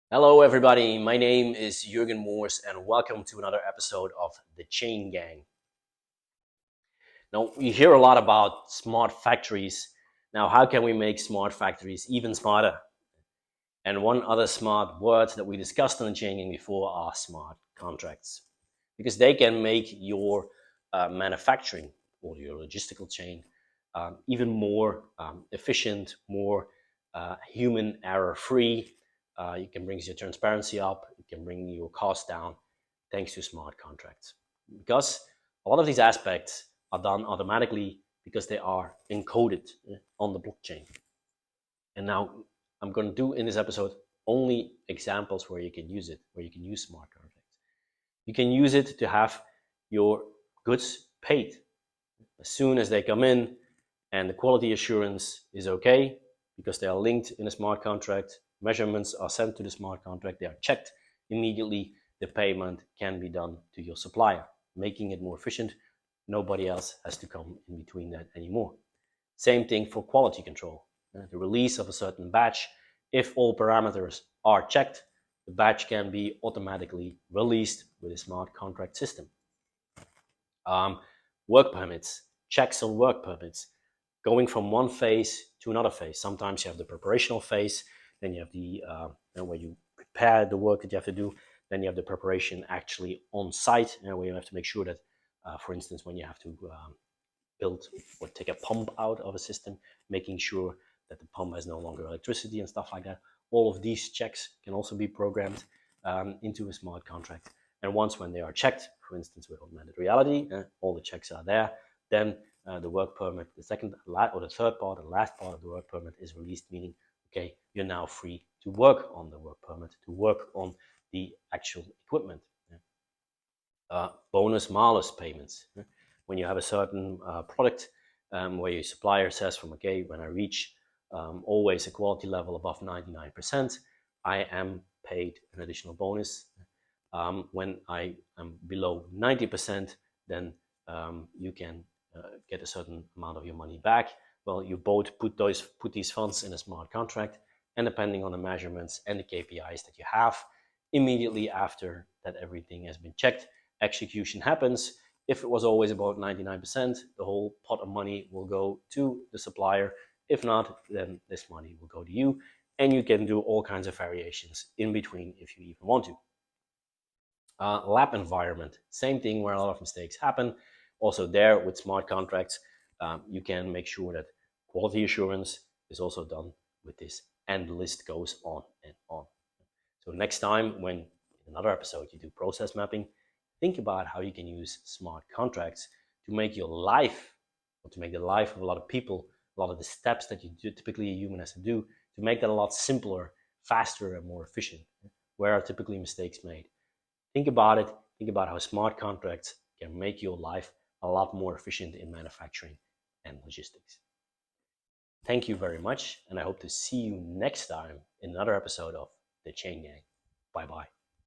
Hello, everybody. My name is Jürgen Moors, and welcome to another episode of The Chain Gang. Now, we hear a lot about smart factories. Now, how can we make smart factories even smarter? And one other smart word that we discussed on The Chain Gang before are smart contracts, because they can make your manufacturing or your logistical chain even more efficient, more human error free. You can bring your transparency up, you can bring your cost down thanks to smart contracts. Because a lot of these aspects are done automatically because they are encoded on the blockchain. And now I'm going to do in this episode only examples where you can use it, where you can use smart contracts. You can use it to have your goods paid as soon as they come in, and the quality assurance is okay because they are linked in a smart contract. Measurements are sent to the smart contract, they are checked immediately. The payment can be done to your supplier, making it more efficient. Nobody else has to come in between that anymore. Same thing for quality control. The release of a certain batch, if all parameters are checked, the batch can be automatically released with a smart contract system. Um, Work permits, checks on work permits, going from one phase to another phase. Sometimes you have the preparational phase, then you have the where you prepare the work that you have to do. Then you have the preparation actually on site, where you have to make sure that, for instance, when you have to build or take a pump out of a system, making sure that the pump has no longer electricity and stuff like that. All of these checks can also be programmed into a smart contract. And once when they are checked, for instance, with augmented reality, all the checks are there, then the work permit, the second or the third part, the last part of the work permit is released, meaning, okay, you're now free to work on the work permit, to work on the actual equipment. Bonus malus payments. When you have a certain product where your supplier says from, okay, when I reach always a quality level above 99%, I am paid an additional bonus. When I am below 90%, then you can get a certain amount of your money back. Well, you both put these funds in a smart contract, and depending on the measurements and the KPIs that you have, immediately after that everything has been checked, execution happens. If it was always about 99%, the whole pot of money will go to the supplier. If not, then this money will go to you, and you can do all kinds of variations in between if you even want to. Lab environment, same thing where a lot of mistakes happen. Also there with smart contracts, you can make sure that quality assurance is also done with this, and the list goes on and on. So next time when in another episode you do process mapping, think about how you can use smart contracts to make your life, or to make the life of a lot of people, a lot of the steps that you do, typically a human has to do, to make that a lot simpler, faster, and more efficient. Where are typically mistakes made? Think about it. Think about how smart contracts can make your life a lot more efficient in manufacturing and logistics. Thank you very much, and I hope to see you next time in another episode of The Chain Gang. Bye bye.